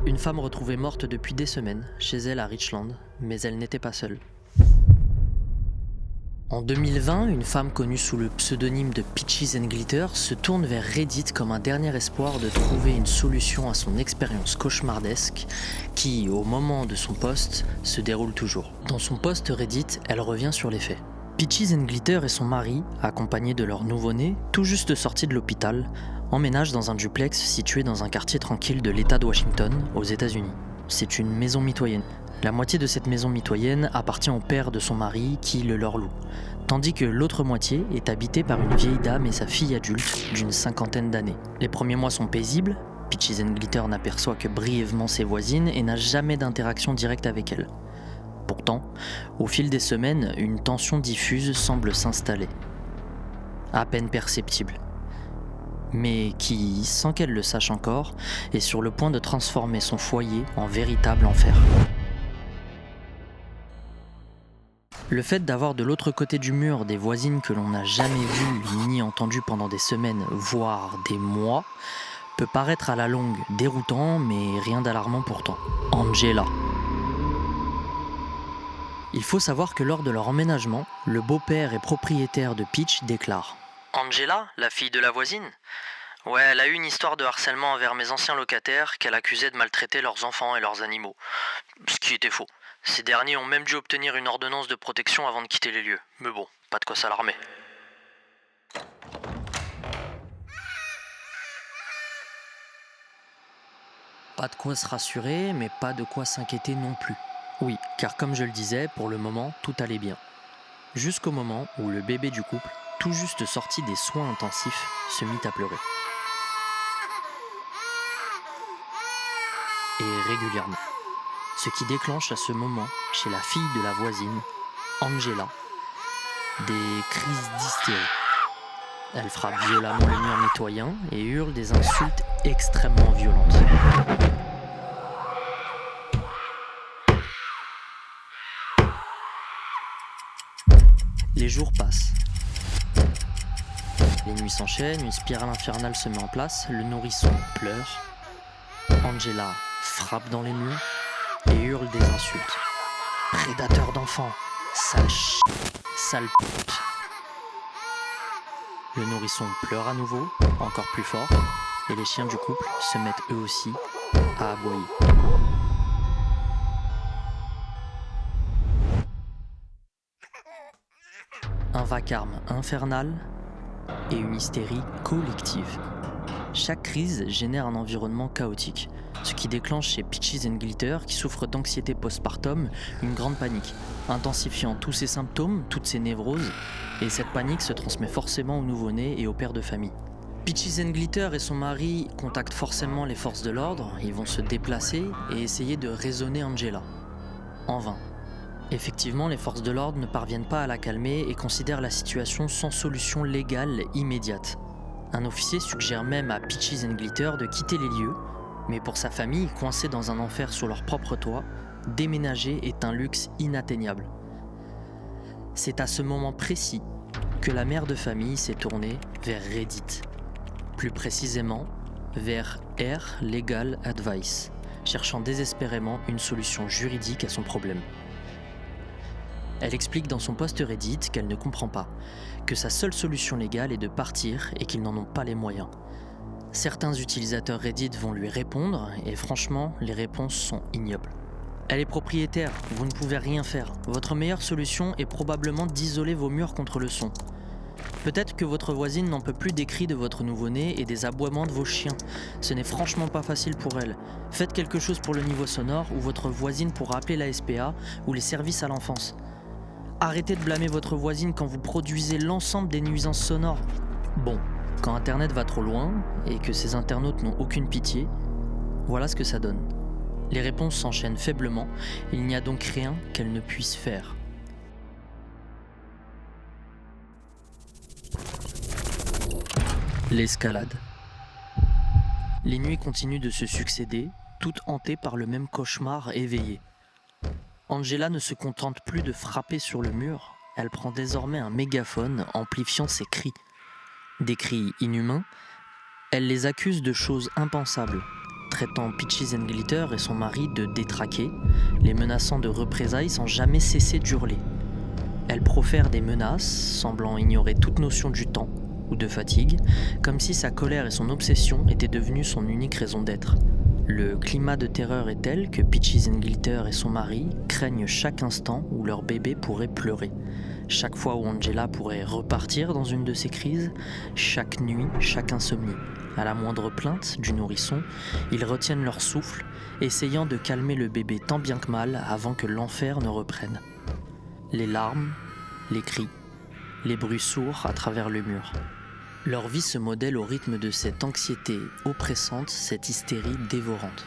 Une femme retrouvée morte depuis des semaines, chez elle à Richland, mais elle n'était pas seule. En 2020, une femme connue sous le pseudonyme de Peaches and Glitter se tourne vers Reddit comme un dernier espoir de trouver une solution à son expérience cauchemardesque qui, au moment de son post, se déroule toujours. Dans son post Reddit, elle revient sur les faits. Peaches and Glitter et son mari, accompagnés de leur nouveau-né, tout juste sortis de l'hôpital, emménagent dans un duplex situé dans un quartier tranquille de l'État de Washington, aux États-Unis. C'est une maison mitoyenne. La moitié de cette maison mitoyenne appartient au père de son mari qui le leur loue, tandis que l'autre moitié est habitée par une vieille dame et sa fille adulte d'une 50aine d'années. Les premiers mois sont paisibles, Peaches and Glitter n'aperçoit que brièvement ses voisines et n'a jamais d'interaction directe avec elles. Pourtant, au fil des semaines, une tension diffuse semble s'installer. À peine perceptible, mais qui, sans qu'elle le sache encore, est sur le point de transformer son foyer en véritable enfer. Le fait d'avoir de l'autre côté du mur des voisines que l'on n'a jamais vues ni entendues pendant des semaines, voire des mois, peut paraître à la longue déroutant, mais rien d'alarmant pourtant. Angela. Il faut savoir que lors de leur emménagement, le beau-père et propriétaire de Peach déclare « Angela, la fille de la voisine ? Ouais, elle a eu une histoire de harcèlement envers mes anciens locataires qu'elle accusait de maltraiter leurs enfants et leurs animaux. Ce qui était faux. Ces derniers ont même dû obtenir une ordonnance de protection avant de quitter les lieux. Mais bon, pas de quoi s'alarmer. » Pas de quoi se rassurer, mais pas de quoi s'inquiéter non plus. Oui, car comme je le disais, pour le moment, tout allait bien. Jusqu'au moment où le bébé du couple, tout juste sorti des soins intensifs, se mit à pleurer. Et régulièrement. Ce qui déclenche à ce moment, chez la fille de la voisine, Angela, des crises d'hystérie. Elle frappe violemment le mur mitoyen et hurle des insultes extrêmement violentes. Les jours passent. Les nuits s'enchaînent, une spirale infernale se met en place, le nourrisson pleure. Angela frappe dans les murs et hurle des insultes. Prédateur d'enfants, sale sale pute. Le nourrisson pleure à nouveau, encore plus fort, et les chiens du couple se mettent eux aussi à aboyer. Un vacarme infernal et une hystérie collective. Chaque crise génère un environnement chaotique, ce qui déclenche chez Peaches and Glitter, qui souffre d'anxiété postpartum, une grande panique, intensifiant tous ses symptômes, toutes ses névroses, et cette panique se transmet forcément au nouveau-né et au père de famille. Peaches and Glitter et son mari contactent forcément les forces de l'ordre, ils vont se déplacer et essayer de raisonner Angela. En vain. Effectivement, les forces de l'ordre ne parviennent pas à la calmer et considèrent la situation sans solution légale immédiate. Un officier suggère même à Peaches and Glitter de quitter les lieux, mais pour sa famille, coincée dans un enfer sous leur propre toit, déménager est un luxe inatteignable. C'est à ce moment précis que la mère de famille s'est tournée vers Reddit, plus précisément vers R Legal Advice, cherchant désespérément une solution juridique à son problème. Elle explique dans son post Reddit qu'elle ne comprend pas, que sa seule solution légale est de partir et qu'ils n'en ont pas les moyens. Certains utilisateurs Reddit vont lui répondre et franchement, les réponses sont ignobles. Elle est propriétaire, vous ne pouvez rien faire. Votre meilleure solution est probablement d'isoler vos murs contre le son. Peut-être que votre voisine n'en peut plus des cris de votre nouveau-né et des aboiements de vos chiens. Ce n'est franchement pas facile pour elle. Faites quelque chose pour le niveau sonore ou votre voisine pourra appeler la SPA ou les services à l'enfance. Arrêtez de blâmer votre voisine quand vous produisez l'ensemble des nuisances sonores. Bon, quand Internet va trop loin et que ces internautes n'ont aucune pitié, voilà ce que ça donne. Les réponses s'enchaînent faiblement, il n'y a donc rien qu'elle ne puisse faire. L'escalade. Les nuits continuent de se succéder, toutes hantées par le même cauchemar éveillé. Angela ne se contente plus de frapper sur le mur, elle prend désormais un mégaphone amplifiant ses cris. Des cris inhumains, elle les accuse de choses impensables, traitant Peaches and Glitter et son mari de détraqués, les menaçant de représailles sans jamais cesser d'hurler. Elle profère des menaces, semblant ignorer toute notion du temps ou de fatigue, comme si sa colère et son obsession étaient devenues son unique raison d'être. Le climat de terreur est tel que Peaches and Glitter et son mari craignent chaque instant où leur bébé pourrait pleurer. Chaque fois où Angela pourrait repartir dans une de ces crises, chaque nuit, chaque insomnie. À la moindre plainte du nourrisson, ils retiennent leur souffle, essayant de calmer le bébé tant bien que mal avant que l'enfer ne reprenne. Les larmes, les cris, les bruits sourds à travers le mur. Leur vie se modèle au rythme de cette anxiété oppressante, cette hystérie dévorante.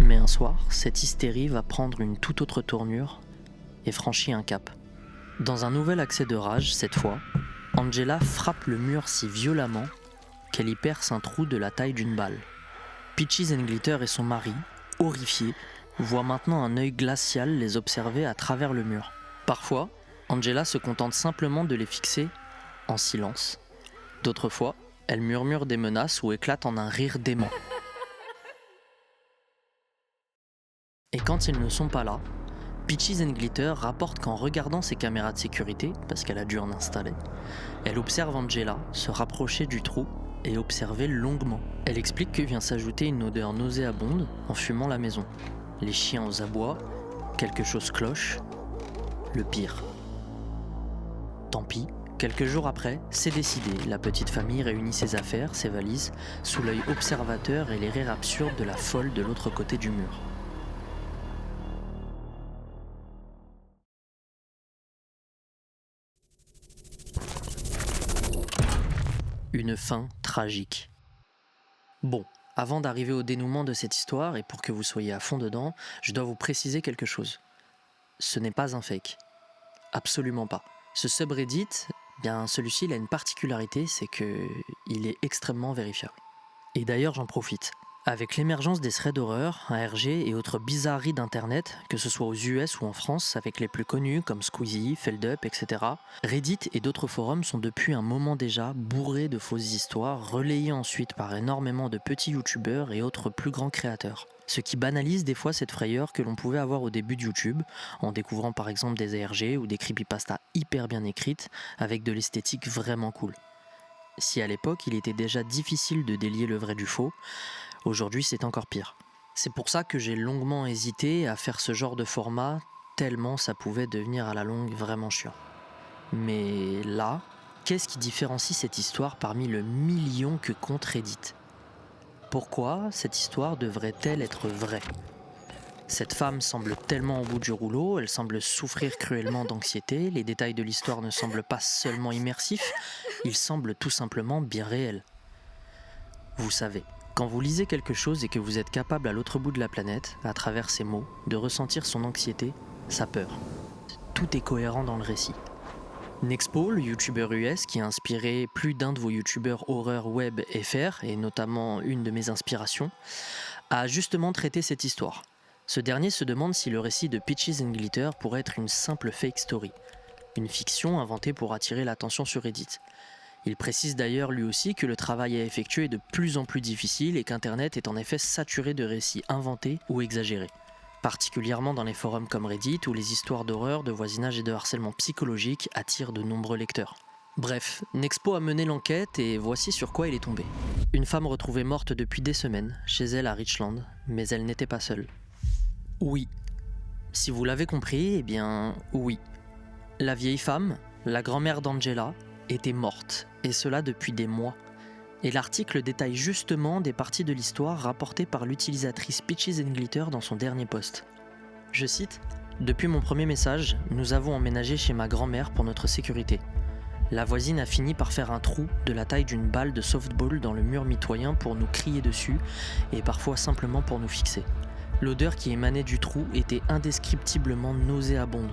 Mais un soir, cette hystérie va prendre une toute autre tournure et franchit un cap. Dans un nouvel accès de rage, cette fois, Angela frappe le mur si violemment qu'elle y perce un trou de la taille d'une balle. Peaches and Glitter et son mari, horrifiés, voient maintenant un œil glacial les observer à travers le mur. Parfois, Angela se contente simplement de les fixer en silence. D'autres fois, elle murmure des menaces ou éclate en un rire dément. Et quand ils ne sont pas là, Peaches and Glitter rapporte qu'en regardant ses caméras de sécurité, parce qu'elle a dû en installer, elle observe Angela se rapprocher du trou et observer longuement. Elle explique que vient s'ajouter une odeur nauséabonde en fumant la maison. Les chiens aux abois, quelque chose cloche, le pire. Tant pis, quelques jours après, c'est décidé. La petite famille réunit ses affaires, ses valises, sous l'œil observateur et les rires absurdes de la folle de l'autre côté du mur. Une fin tragique. Bon, avant d'arriver au dénouement de cette histoire, et pour que vous soyez à fond dedans, je dois vous préciser quelque chose. Ce n'est pas un fake. Absolument pas. Ce subreddit, bien celui-ci il a une particularité, c'est qu'il est extrêmement vérifiable. Et d'ailleurs j'en profite. Avec l'émergence des threads d'horreur, ARG et autres bizarreries d'internet, que ce soit aux US ou en France, avec les plus connus comme Squeezie, Feldup, etc., Reddit et d'autres forums sont depuis un moment déjà bourrés de fausses histoires, relayées ensuite par énormément de petits youtubeurs et autres plus grands créateurs. Ce qui banalise des fois cette frayeur que l'on pouvait avoir au début de YouTube, en découvrant par exemple des ARG ou des creepypastas hyper bien écrites, avec de l'esthétique vraiment cool. Si à l'époque il était déjà difficile de délier le vrai du faux, aujourd'hui c'est encore pire. C'est pour ça que j'ai longuement hésité à faire ce genre de format, tellement ça pouvait devenir à la longue vraiment chiant. Mais là, qu'est-ce qui différencie cette histoire parmi le million que compte Reddit ? Pourquoi cette histoire devrait-elle être vraie ? Cette femme semble tellement au bout du rouleau, elle semble souffrir cruellement d'anxiété, les détails de l'histoire ne semblent pas seulement immersifs, ils semblent tout simplement bien réels. Vous savez, quand vous lisez quelque chose et que vous êtes capable à l'autre bout de la planète, à travers ces mots, de ressentir son anxiété, sa peur. Tout est cohérent dans le récit. Nexpo, le youtubeur US qui a inspiré plus d'un de vos youtubeurs horreur web FR, et notamment une de mes inspirations, a justement traité cette histoire. Ce dernier se demande si le récit de Peaches and Glitter pourrait être une simple fake story, une fiction inventée pour attirer l'attention sur Reddit. Il précise d'ailleurs lui aussi que le travail à effectuer est de plus en plus difficile et qu'Internet est en effet saturé de récits inventés ou exagérés. Particulièrement dans les forums comme Reddit où les histoires d'horreur, de voisinage et de harcèlement psychologique attirent de nombreux lecteurs. Bref, Nexpo a mené l'enquête et voici sur quoi il est tombé. Une femme retrouvée morte depuis des semaines, chez elle à Richland, mais elle n'était pas seule. Oui. Si vous l'avez compris, eh bien oui. La vieille femme, la grand-mère d'Angela, était morte, et cela depuis des mois. Et l'article détaille justement des parties de l'histoire rapportées par l'utilisatrice Peaches and Glitter dans son dernier post. Je cite : « Depuis mon premier message, nous avons emménagé chez ma grand-mère pour notre sécurité. La voisine a fini par faire un trou de la taille d'une balle de softball dans le mur mitoyen pour nous crier dessus et parfois simplement pour nous fixer. L'odeur qui émanait du trou était indescriptiblement nauséabonde.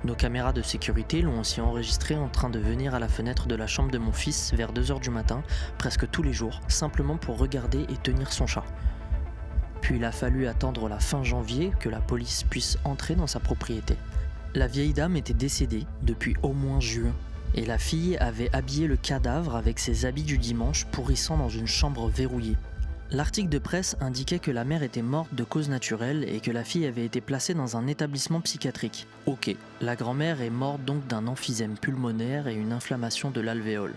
Nos caméras de sécurité l'ont aussi enregistré en train de venir à la fenêtre de la chambre de mon fils vers 2h du matin, presque tous les jours, simplement pour regarder et tenir son chat. Puis il a fallu attendre la fin janvier que la police puisse entrer dans sa propriété. La vieille dame était décédée depuis au moins juin. Et la fille avait habillé le cadavre avec ses habits du dimanche, pourrissant dans une chambre verrouillée. L'article de presse indiquait que la mère était morte de cause naturelle et que la fille avait été placée dans un établissement psychiatrique. Ok, la grand-mère est morte donc d'un emphysème pulmonaire et une inflammation de l'alvéole.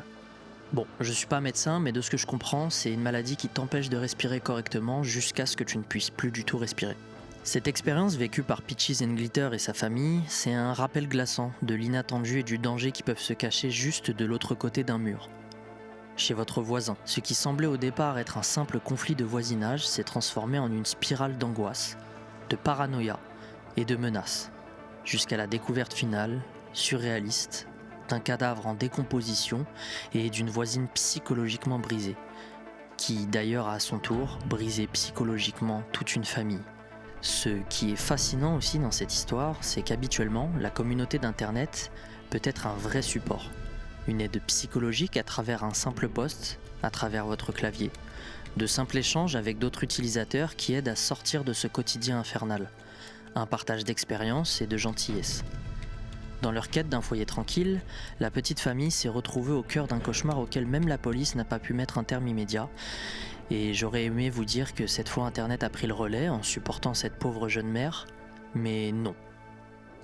Bon, je suis pas médecin, mais de ce que je comprends, c'est une maladie qui t'empêche de respirer correctement jusqu'à ce que tu ne puisses plus du tout respirer. Cette expérience vécue par Peaches and Glitter et sa famille, c'est un rappel glaçant de l'inattendu et du danger qui peuvent se cacher juste de l'autre côté d'un mur. Chez votre voisin, ce qui semblait au départ être un simple conflit de voisinage s'est transformé en une spirale d'angoisse, de paranoïa et de menaces, jusqu'à la découverte finale, surréaliste, d'un cadavre en décomposition et d'une voisine psychologiquement brisée, qui d'ailleurs a à son tour brisé psychologiquement toute une famille. Ce qui est fascinant aussi dans cette histoire, c'est qu'habituellement, la communauté d'Internet peut être un vrai support. Une aide psychologique à travers un simple post, à travers votre clavier, de simples échanges avec d'autres utilisateurs qui aident à sortir de ce quotidien infernal, un partage d'expériences et de gentillesse. Dans leur quête d'un foyer tranquille, la petite famille s'est retrouvée au cœur d'un cauchemar auquel même la police n'a pas pu mettre un terme immédiat, et j'aurais aimé vous dire que cette fois Internet a pris le relais en supportant cette pauvre jeune mère, mais non.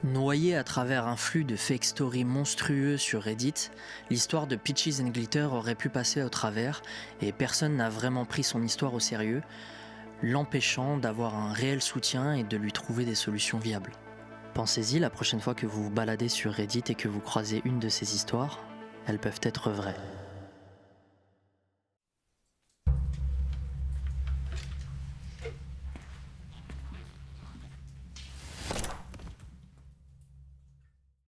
Noyée à travers un flux de fake stories monstrueux sur Reddit, l'histoire de Peaches and Glitter aurait pu passer au travers et personne n'a vraiment pris son histoire au sérieux, l'empêchant d'avoir un réel soutien et de lui trouver des solutions viables. Pensez-y la prochaine fois que vous vous baladez sur Reddit et que vous croisez une de ces histoires, elles peuvent être vraies.